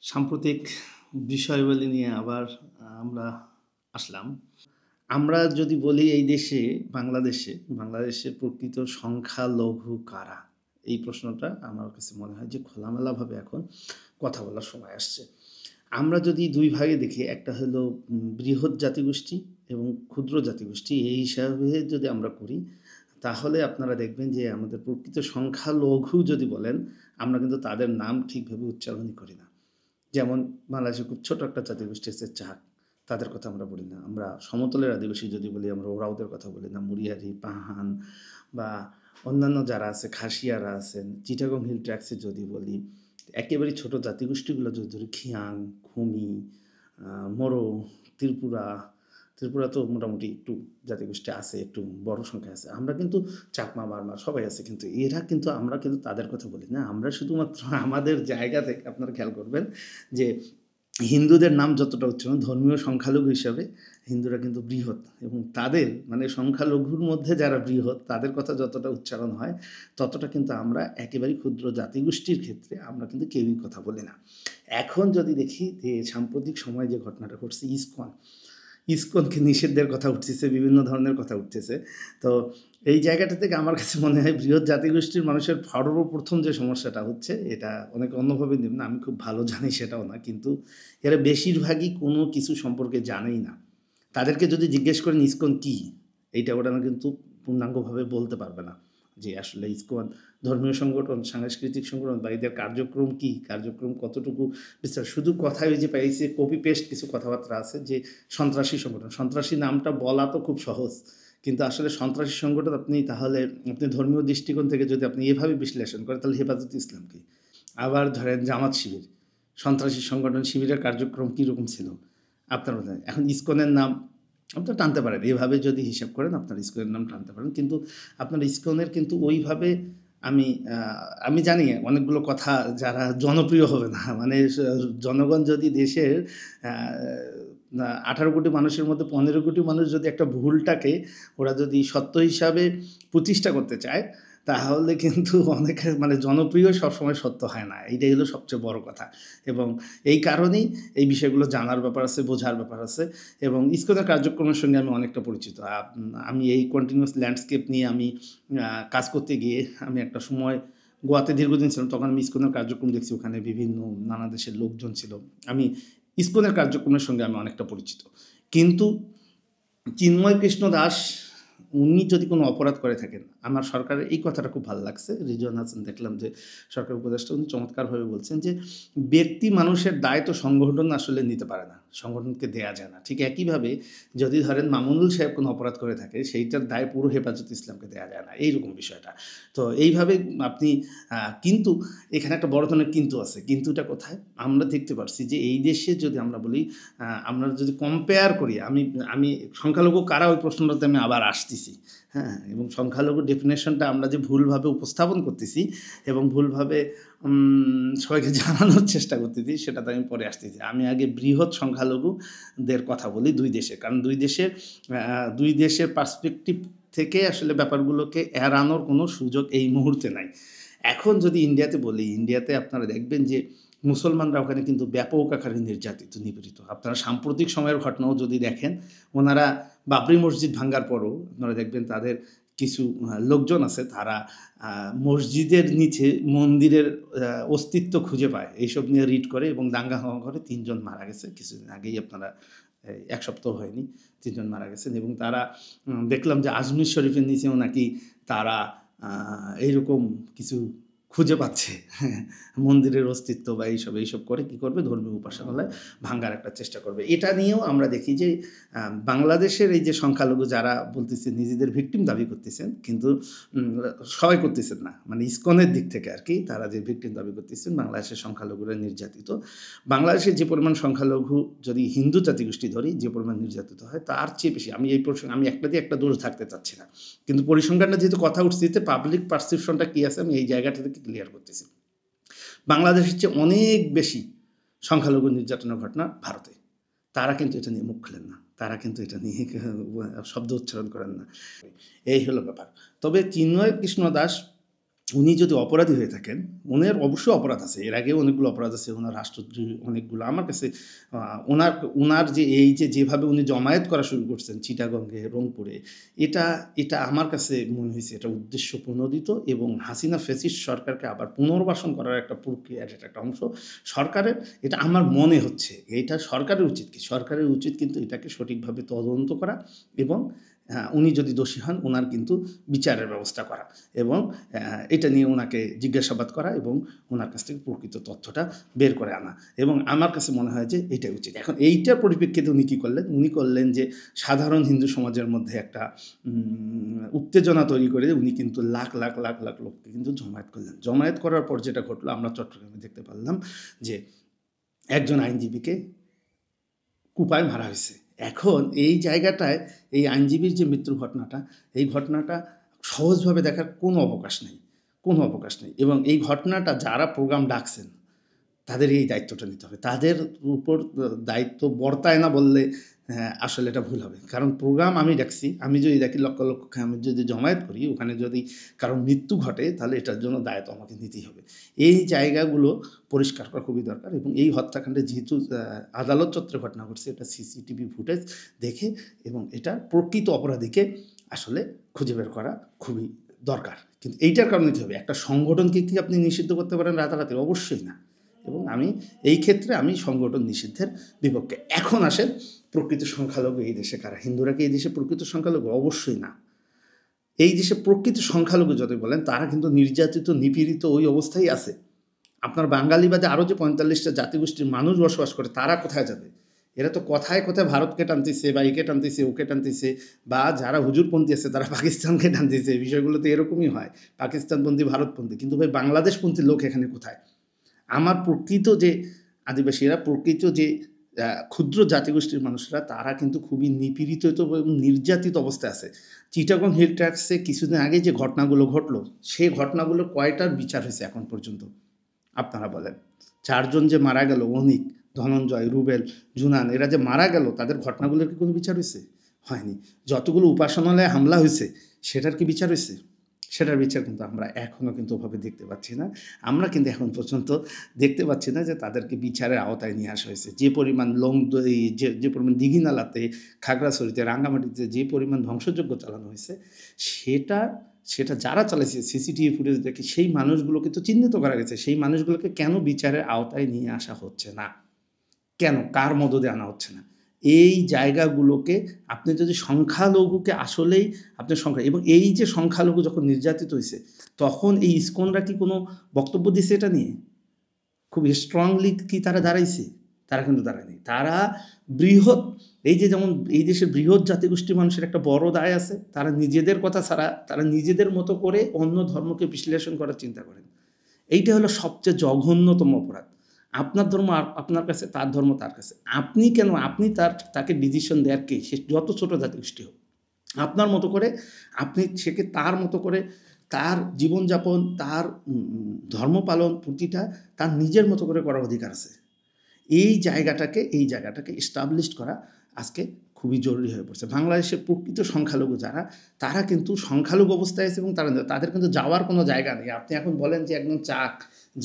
সাম্প্রতিক বিষয়াবলী নিয়ে আবার আমরা আসলাম। আমরা যদি বলি এই দেশে বাংলাদেশের প্রকৃত সংখ্যালঘু কারা? এই প্রশ্নটা আমার কাছে মনে হয় যে খোলামেলাভাবে এখন কথা বলার সময় আসছে। আমরা যদি ২ ভাগে দেখি, একটা হলো বৃহৎ জাতিগোষ্ঠী এবং ক্ষুদ্র জাতিগোষ্ঠী। এই হিসাবে যদি আমরা করি, তাহলে আপনারা দেখবেন যে আমাদের প্রকৃত সংখ্যালঘু যদি বলেন, আমরা কিন্তু তাদের নাম ঠিকভাবে উচ্চারণই করি না। যেমন বাংলাদেশে খুব ছোট একটা জাতিগোষ্ঠী আছে চাক। তাদের কথা আমরা বলি না। আমরা সমতলের আদিবাসী যদি বলি, আমরা ওরাওদের কথা বলি না। মুরিয়ারি, পাহান বা অন্যান্য যারা আছে, খাসিয়ারা আছেন, চিটাগং হিল ট্র্যাক্সে যদি বলি, একেবারেই ছোট জাতিগোষ্ঠীগুলো যদি ধরি, খিয়াং, খুমি, মোরো, ত্রিপুরা। ত্রিপুরা তো মোটামুটি একটু জাতিগোষ্ঠী আছে, একটু বড় সংখ্যায় আছে। আমরা কিন্তু চাকমা, মারমা সবাই আছে। কিন্তু আমরা কিন্তু তাদের কথা বলি না। আমরা শুধুমাত্র আমাদের জায়গা থেকে আপনারা খেয়াল করবেন যে হিন্দুদের নাম যতটা উচ্চারণ, ধর্মীয় সংখ্যালঘু হিসাবে হিন্দুরা কিন্তু বৃহৎ, এবং তাদের মানে সংখ্যালঘুর মধ্যে যারা বৃহৎ তাদের কথা যতটা উচ্চারণ হয়, ততটা কিন্তু আমরা একেবারেই ক্ষুদ্র জাতিগোষ্ঠীর ক্ষেত্রে আমরা কিন্তু কেউই কথা বলি না। এখন যদি দেখি যে সাম্প্রতিক সময়ে যে ঘটনাটা ঘটছে, ইসকনকে নিষিদ্ধের কথা উঠতেছে, বিভিন্ন ধরনের কথা উঠতেছে। তো এই জায়গাটা থেকে আমার কাছে মনে হয় বৃহৎ জাতিগোষ্ঠীর মানুষের সর্বপ্রথম যে সমস্যাটা হচ্ছে, এটা অনেকে অন্যভাবে নেবেন না, আমি খুব ভালো জানি সেটাও না, কিন্তু এরা বেশিরভাগই কোনো কিছু সম্পর্কে জানেই না। তাদেরকে যদি জিজ্ঞেস করেন ইসকন কী, এইটা ওরা কিন্তু পূর্ণাঙ্গভাবে বলতে পারবে না যে আসলে ইসকন ধর্মীয় সংগঠন, সাংস্কৃতিক সংগঠন বা এদের কার্যক্রম কী, কার্যক্রম কতটুকু বিস্তার। শুধু কথায় ওই যে পাইছে কপি পেস্ট কিছু কথাবার্তা আছে যে সন্ত্রাসী সংগঠন। সন্ত্রাসী নামটা বলা তো খুব সহজ, কিন্তু আসলে সন্ত্রাসী সংগঠন আপনি ধর্মীয় দৃষ্টিকোণ থেকে যদি আপনি এভাবে বিশ্লেষণ করেন, তাহলে হেফাজতে ইসলাম কি? আবার ধরেন জামাত শিবির, সন্ত্রাসী সংগঠন। শিবিরের কার্যক্রম কীরকম ছিল আপনার মনে হয়? এখন ইসকনের নাম আপনারা টানতে পারেন, এভাবে যদি হিসাব করেন আপনার ইসকনের নাম টানতে পারেন, কিন্তু আপনার ইসকনের কিন্তু ওইভাবে আমি আমি জানি অনেকগুলো কথা যারা জনপ্রিয় হবে না, মানে জনগণ যদি দেশের 18 কোটি মানুষের মধ্যে 15 কোটি মানুষ যদি একটা ভুলটাকে ওরা যদি সত্য হিসাবে প্রতিষ্ঠা করতে চায়, তাহলে কিন্তু অনেকে মানে জনপ্রিয় সবসময় সত্য হয় না। এইটাই হলো সবচেয়ে বড় কথা। এবং এই কারণেই এই বিষয়গুলো জানার ব্যাপার আছে, বোঝার ব্যাপার আছে। এবং ইসকনের কার্যক্রমের সঙ্গে আমি অনেকটা পরিচিত। আমি এই কন্টিনিউয়াস ল্যান্ডস্কেপ নিয়ে আমি কাজ করতে গিয়ে আমি একটা সময় গোয়াতে দীর্ঘদিন ছিলাম। তখন আমি ইসকনের কার্যক্রম দেখছি। ওখানে বিভিন্ন নানা দেশের লোকজন ছিল। আমি ইসকনের কার্যক্রমের সঙ্গে আমি অনেকটা পরিচিত। কিন্তু চিন্ময় কৃষ্ণ দাস উনি যদি কোনো অপরাধ করে থাকেন, আমার সরকারের এই কথাটা খুব ভালো লাগছে। রিজওয়ান হাসান দেখলাম যে সরকার উপদেষ্টা উনি চমৎকারভাবে বলছেন যে ব্যক্তি মানুষের দায় তো সংগঠন আসলে নিতে পারে না, সংগঠনকে দেয়া যায় না। ঠিক একইভাবে যদি ধরেন মামুনুল সাহেব কোনো অপরাধ করে থাকে, সেইটার দায় পুরো হেফাজতে ইসলামকে দেয়া যায় না, এইরকম বিষয়টা। তো এইভাবে আপনি কিন্তু এখানে একটা বড় ধরনের কিন্তু আছে। কিন্তুটা কোথায়? আমরা দেখতে পারছি যে এই দেশে যদি আমরা বলি, আমরা যদি কম্পেয়ার করি, আমি আমি সংখ্যালঘু কারা, ওই প্রশ্নটাতে আমি আবার আসতেছি। হ্যাঁ, এবং সংখ্যালঘু ডেফিনেশনটা আমরা যে ভুলভাবে উপস্থাপন করতেছি এবং ভুলভাবে সবাইকে জানানোর চেষ্টা করতেছি, সেটাতে আমি পরে আসতেছি। আমি আগে বৃহৎ সংখ্যালঘুদের কথা বলি ২ দেশের। কারণ ২ দেশের পার্সপেক্টিভ থেকে আসলে ব্যাপারগুলোকে এড়ানোর কোনো সুযোগ এই মুহূর্তে নাই। এখন যদি ইন্ডিয়াতে বলি, ইন্ডিয়াতে আপনারা দেখবেন যে মুসলমানরা ওখানে কিন্তু ব্যাপক আকারে নির্যাতিত, নিপীড়িত। আপনারা সাম্প্রতিক সময়ের ঘটনাও যদি দেখেন, ওনারা বাবরি মসজিদ ভাঙ্গার পরও আপনারা দেখবেন তাদের কিছু লোকজন আছে, তারা মসজিদের নিচে মন্দিরের অস্তিত্ব খুঁজে পায়। এইসব নিয়ে রিড করে এবং দাঙ্গা করে ৩ জন মারা গেছে। কিছুদিন আগেই আপনারা ১ সপ্তাহ হয়নি, ৩ জন মারা গেছেন। এবং তারা দেখলাম যে আজমির শরীফের নিচেও নাকি তারা এইরকম কিছু খুঁজে পাচ্ছে। মন্দিরের অস্তিত্ব বা এইসব করে কী করবে? ধর্মীয় উপাসনালয় ভাঙ্গার একটা চেষ্টা করবে। এটা নিয়েও আমরা দেখি যে বাংলাদেশের এই যে সংখ্যালঘু যারা বলতেছে নিজেদের ভিকটিম দাবি করতেছেন, কিন্তু সবাই করতেছেন না। মানে ইসকনের দিক থেকে আরকি তারা যে ভিকটিম দাবি করতেছেন, বাংলাদেশের সংখ্যালঘুরা নির্যাতিত। বাংলাদেশের যে পরিমাণ সংখ্যালঘু যদি হিন্দু জাতিগোষ্ঠী ধরি, যে পরিমাণ নির্যাতিত হয় তার চেয়ে বেশি। আমি এই প্রসঙ্গে আমি একটা দিয়ে একটা দোষ থাকতে চাচ্ছি না। কিন্তু পরিসংখ্যানটা যেহেতু কথা উঠছে, পাবলিক পারসেপশনটা কী আছে আমি এই জায়গাটা থেকে ক্লিয়ার করতেছি। বাংলাদেশের চেয়ে অনেক বেশি সংখ্যালঘু নির্যাতনের ঘটনা ভারতে। তারা কিন্তু এটা নিয়ে মুখ খোলেন না। তারা কিন্তু এটা নিয়ে শব্দ উচ্চারণ করেন না। এই হলো ব্যাপার। তবে চিন্ময় কৃষ্ণ দাস উনি যদি অপরাধী হয়ে থাকেন, ওনার অবশ্যই অপরাধ আছে, এর আগেও অনেকগুলো অপরাধ আছে, ওনার রাষ্ট্রদ্রোহী অনেকগুলো। আমার কাছে ওনার যে এই যেভাবে উনি জমায়েত করা শুরু করছেন চিটাগংয়ে, রংপুরে, এটা এটা আমার কাছে মনে হয়েছে এটা উদ্দেশ্য প্রণোদিত এবং হাসিনা ফ্যাসিস্ট সরকারকে আবার পুনর্বাসন করার একটা প্রক্রিয়ার এটা একটা অংশ সরকারের। এটা আমার মনে হচ্ছে এটা সরকারের উচিত কি, সরকারের উচিত কিন্তু এটাকে সঠিকভাবে তদন্ত করা এবং উনি যদি দোষী হন ওনার কিন্তু বিচারের ব্যবস্থা করা এবং এটা নিয়ে ওনাকে জিজ্ঞাসাবাদ করা এবং ওনার কাছ থেকে প্রকৃত তথ্যটা বের করে আনা, এবং আমার কাছে মনে হয় যে এটাই উচিত। এখন এইটার পরিপ্রেক্ষিতে উনি কী করলেন, উনি করলেন যে সাধারণ হিন্দু সমাজের মধ্যে একটা উত্তেজনা তৈরি করে উনি কিন্তু লাখ লাখ লাখ লাখ লোককে কিন্তু জমায়েত করলেন। জমায়েত করার পর যেটা ঘটলো আমরা চট্টগ্রামে দেখতে পারলাম যে একজন আইনজীবীকে কুপায় মারা হয়েছে। এখন এই জায়গাটায় এই আইনজীবীর যে মৃত্যুর ঘটনাটা, এই ঘটনাটা সহজভাবে দেখার কোনো অবকাশ নেই, কোনো অবকাশ নেই। এবং এই ঘটনাটা যারা প্রোগ্রাম ডাকছেন তাদের এই দায়িত্বটা নিতে হবে, তাদের উপর দায়িত্ব বর্তায় না বললে আসলে এটা ভুল হবে। কারণ প্রোগ্রাম আমি ডাকছি, আমি যদি দেখি লক্ষ লক্ষ আমি যদি জমায়েত করি, ওখানে যদি কারণ মৃত্যু ঘটে তাহলে এটার জন্য দায়িত্ব আমাকে নিতেই হবে। এই জায়গাগুলো পরিষ্কার করা খুবই দরকার এবং এই হত্যাকাণ্ডে যেহেতু আদালত চত্বরে ঘটনা ঘটছে, এটা সিসিটিভি ফুটেজ দেখে এবং এটা প্রকৃত অপরাধীকে আসলে খুঁজে বের করা খুবই দরকার। কিন্তু এইটার কারণে কী হবে, একটা সংগঠনকে কি আপনি নিষিদ্ধ করতে পারেন রাতারাতি? অবশ্যই না। এবং আমি এই ক্ষেত্রে আমি সংগঠন নিষিদ্ধের বিপক্ষে। এখন আসেন প্রকৃত সংখ্যালঘু এই দেশে কারা? হিন্দুরা কি এই দেশে প্রকৃত সংখ্যালঘু? অবশ্যই না। এই দেশে প্রকৃত সংখ্যালঘু যতই বলেন তারা কিন্তু নির্যাতিত নিপীড়িত ওই অবস্থায় আছে। আপনার বাঙালি বাদে আরও যে ৪৫টা জাতিগোষ্ঠীর মানুষ বসবাস করে তারা কোথায় যাবে? এরা তো কথায় কথায় ভারতকে টানতেছে বা একে টানতেছে ওকে টানতেছে, বা যারা হুজুরপন্থী আছে তারা পাকিস্তানকে টানতেছে। বিষয়গুলো তো এরকমই হয়, পাকিস্তানপন্থী ভারতপন্থী। কিন্তু ভাই বাংলাদেশপন্থী লোক এখানে কোথায়? আমার প্রকৃত যে আদিবাসীরা, প্রকৃত যে ক্ষুদ্র জাতিগোষ্ঠীর মানুষরা তারা কিন্তু খুবই নিপীড়িত এবং নির্যাতিত অবস্থায় আছে। চিটাগং হিল ট্র্যাক্সে কিছুদিন আগে যে ঘটনাগুলো ঘটলো, সেই ঘটনাগুলো কয়টার বিচার হয়েছে এখন পর্যন্ত আপনারা বলেন? 4 জন যে মারা গেল, অনিক, ধনঞ্জয়, রুবেল, জুনান, এরা যে মারা গেল তাদের ঘটনাগুলোর কি কোনো বিচার হয়েছে? হয়নি। যতগুলো উপাসনালয়ে হামলা হয়েছে সেটার কি বিচার হয়েছে? সেটার বিচার কিন্তু আমরা এখনও কিন্তু ওভাবে দেখতে পাচ্ছি না। আমরা কিন্তু এখন পর্যন্ত দেখতে পাচ্ছি না যে তাদেরকে বিচারের আওতায় নিয়ে আসা হয়েছে। যে পরিমাণ যে পরিমাণ দীঘিনালাতে, খাগড়াছড়িতে, রাঙ্গামাটিতে যে পরিমাণ ধ্বংসযজ্ঞ চালানো হয়েছে সেটা যারা চালাইছে সিসিটিভি ফুটেজ দেখে সেই মানুষগুলোকে তো চিহ্নিত করা গেছে। সেই মানুষগুলোকে কেন বিচারের আওতায় নিয়ে আসা হচ্ছে না? কেন? কার মদদে আনা হচ্ছে না? এই জায়গাগুলোকে আপনি যদি সংখ্যালঘুকে আসলেই আপনি সংখ্যা এবং এই যে সংখ্যালঘু যখন নির্যাতিত হয়েছে তখন এই ইসকনরা কি কোনো বক্তব্য দিছে এটা নিয়ে? খুব স্ট্রংলি কি তারা দাঁড়াইছে? তারা কিন্তু দাঁড়ায়নি। তারা বৃহৎ এই যে যেমন এই দেশের বৃহৎ জাতিগোষ্ঠীর মানুষের একটা বড় দায় আছে, তারা নিজেদের কথা ছাড়া তারা নিজেদের মতো করে অন্য ধর্মকে বিশ্লেষণ করার চিন্তা করেন। এইটা হলো সবচেয়ে জঘন্যতম অপরাধ। আপনার ধর্ম আপনার কাছে, তার ধর্ম তার কাছে। আপনি কেন আপনি তাকে ডিসিশন দেয়ার কে? সে যত ছোট জাতিগোষ্ঠী হোক। আপনার মতো করে আপনি সেকে তার মতো করে তার জীবনযাপন, তার ধর্ম পালন প্রতিটা তার নিজের মতো করে করার অধিকার আছে। এই জায়গাটাকে এস্টাবলিশড করা আজকে খুবই জরুরি হয়ে পড়ছে। বাংলাদেশের প্রকৃত সংখ্যালঘু যারা, তারা কিন্তু সংখ্যালঘু অবস্থায় আছে এবং তাদের কিন্তু যাওয়ার কোনো জায়গা নেই। আপনি এখন বলেন যে একদম চাক,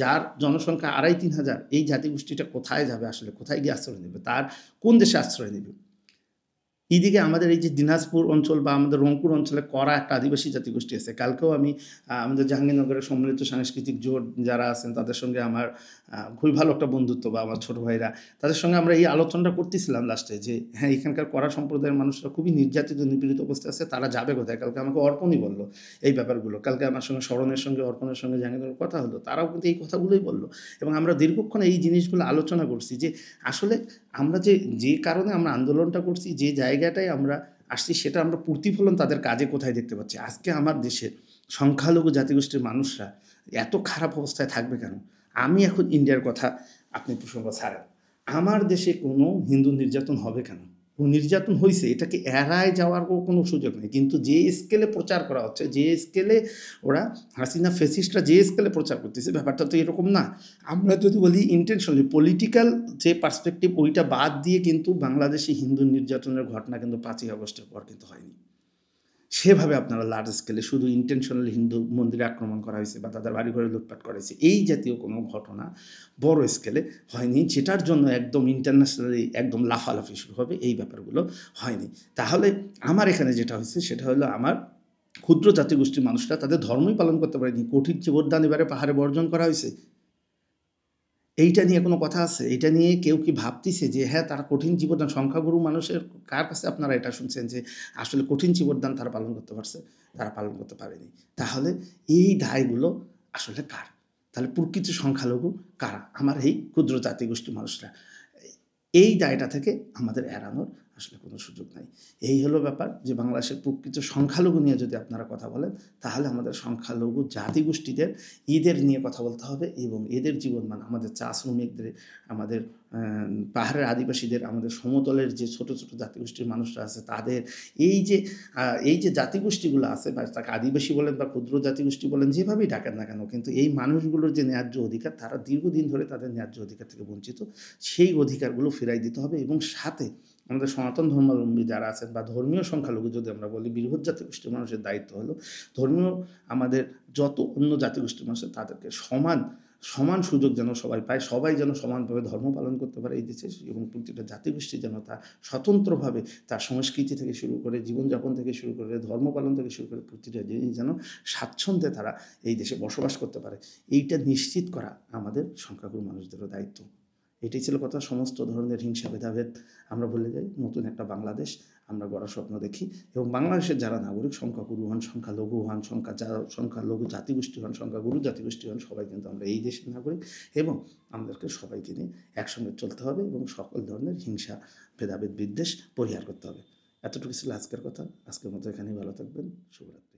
যার জনসংখ্যা ২,৫০০-৩ হাজার, এই জাতিগোষ্ঠীটা কোথায় যাবে আসলে? কোথায় গিয়ে আশ্রয় নেবে? তার কোন দেশে আশ্রয় নেবে? এইদিকে আমাদের এই যে দিনাজপুর অঞ্চল বা আমাদের রংপুর অঞ্চলে করা একটা আদিবাসী জাতিগোষ্ঠী আছে। কালকেও আমি আমাদের জাহাঙ্গীরনগরের সম্মিলিত সাংস্কৃতিক জোট যারা আছেন তাদের সঙ্গে আমার খুবই ভালো একটা বন্ধুত্ব, বা আমার ছোটো ভাইরা, তাদের সঙ্গে আমরা এই আলোচনাটা করতেছিলাম লাস্টে যে হ্যাঁ, এখানকার কড়া সম্প্রদায়ের মানুষরা খুবই নির্যাতিত নিপীড়িত অবস্থায় আছে, তারা যাবে কোথায়? কালকে আমাকে অর্পণই বলল এই ব্যাপারগুলো। কালকে আমার সঙ্গে স্মরণের সঙ্গে অর্পণের সঙ্গে জাহাঙ্গীরনগরের কথা হলো, তারাও কিন্তু এই কথাগুলোই বললো এবং আমরা দীর্ঘক্ষণ এই জিনিসগুলো আলোচনা করছি যে আসলে আমরা যে কারণে আমরা আন্দোলনটা করছি, যে জায়গাটায় আমরা আসছি, সেটা আমরা প্রতিফলন তাদের কাজে কোথায় দেখতে পাচ্ছি? আজকে আমার দেশের সংখ্যালঘু জাতিগোষ্ঠীর মানুষরা এত খারাপ অবস্থায় থাকবে কেন? আমি এখন ইন্ডিয়ার কথা আপনি প্রসঙ্গ ছাড়েন, আমার দেশে কোনো হিন্দু নির্যাতন হবে কেন? নির্যাতন হয়েছে, এটাকে এড়ায় যাওয়ার কোনো সুযোগ নেই। কিন্তু যে স্কেলে প্রচার করা হচ্ছে, যে স্কেলে ওরা হাসিনা ফেসিস্টরা যে স্কেলে প্রচার করতেছে, ব্যাপারটা তো এরকম না। আমরা যদি বলি ইন্টেনশনালি পলিটিক্যাল যে পার্সপেক্টিভ, ওইটা বাদ দিয়ে কিন্তু বাংলাদেশে হিন্দু নির্যাতনের ঘটনা কিন্তু ৫ই আগস্টের পর কিন্তু হয়নি। সেভাবে আপনারা লার্জ স্কেলে শুধু ইন্টেনশনাল হিন্দু মন্দিরে আক্রমণ করা হয়েছে বা তাদের বাড়িঘরে লুটপাট করা হয়েছে, এই জাতীয় কোনো ঘটনা বড় স্কেলে হয়নি, যেটার জন্য একদম ইন্টারন্যাশনালি একদম লাফালাফি শুরু হবে, এই ব্যাপারগুলো হয়নি। তাহলে আমার এখানে যেটা হয়েছে সেটা হলো আমার ক্ষুদ্র জাতিগোষ্ঠীর মানুষরা তাদের ধর্মই পালন করতে পারেনি। কঠিন জীবদান এবারে পাহাড়ে বর্জন করা হয়েছে। এইটা নিয়ে কোনো কথা আছে? এইটা নিয়ে কেউ কি ভাবতিছে যে হ্যাঁ, তারা কঠিন জীবদান সংখ্যাগুরু মানুষের কার কাছে আপনারা এটা শুনছেন যে আসলে কঠিন জীবদান তারা পালন করতে পারছে? তারা পালন করতে পারেনি। তাহলে এই দায়গুলো আসলে কার? তাহলে প্রকৃত সংখ্যালঘু কারা? আমার এই ক্ষুদ্র জাতিগোষ্ঠীর মানুষরা। এই দায়টা থেকে আমাদের এড়ানোর আসলে কোনো সুযোগ নাই। এই হলো ব্যাপার যে বাংলাদেশের প্রকৃত সংখ্যালঘু নিয়ে যদি আপনারা কথা বলেন, তাহলে আমাদের সংখ্যালঘু জাতিগোষ্ঠীদের এদের নিয়ে কথা বলতে হবে এবং এদের জীবনমান, আমাদের চা শ্রমিকদের, আমাদের পাহাড়ের আদিবাসীদের, আমাদের সমতলের যে ছোট, ছোট জাতিগোষ্ঠীর মানুষরা আছে তাদের এই যে জাতিগোষ্ঠীগুলো আছে বা তাকে আদিবাসী বলেন বা ক্ষুদ্র জাতিগোষ্ঠী বলেন, যেভাবেই ডাকেন না কেন, কিন্তু এই মানুষগুলোর যে ন্যায্য অধিকার, তারা দীর্ঘদিন ধরে তাদের ন্যায্য অধিকার থেকে বঞ্চিত। সেই অধিকারগুলো ফেরাই দিতে হবে এবং সাথে আমাদের সনাতন ধর্মাবলম্বী যারা আছেন বা ধর্মীয় সংখ্যালঘু যদি আমরা বলি, বৃহৎ জাতিগোষ্ঠীর মানুষের দায়িত্ব হলো ধর্মীয় আমাদের যত অন্য জাতিগোষ্ঠীর মানুষ আছে তাদেরকে সমান সুযোগ যেন সবাই পায়, সবাই যেন সমানভাবে ধর্ম পালন করতে পারে এই দেশে এবং প্রতিটা জাতিগোষ্ঠী যেন তার স্বতন্ত্রভাবে তার সংস্কৃতি থেকে শুরু করে, জীবনযাপন থেকে শুরু করে, ধর্ম পালন থেকে শুরু করে প্রতিটা জিনিস যেন স্বাচ্ছন্দ্যে তারা এই দেশে বসবাস করতে পারে। এইটা নিশ্চিত করা আমাদের সংখ্যাগুরু মানুষদেরও দায়িত্ব। এটাই ছিল কথা। সমস্ত ধরনের হিংসা ভেদাভেদ আমরা ভুলে যাই, নতুন একটা বাংলাদেশ আমরা গড়ার স্বপ্ন দেখি এবং বাংলাদেশের যারা নাগরিক, সংখ্যাগুরু হন, সংখ্যালঘু হন, সংখ্যালঘু জাতিগোষ্ঠী হন, সংখ্যাগুরু জাতিগোষ্ঠী হন, সবাই কিন্তু আমরা এই দেশের নাগরিক এবং আমাদেরকে সবাইকে নিয়ে একসঙ্গে চলতে হবে এবং সকল ধরনের হিংসা ভেদাভেদ বিদ্বেষ পরিহার করতে হবে। এতটুকু ছিল আজকের কথা। আজকের মতো এখানেই ভালো থাকবেন। শুভরাত্রি।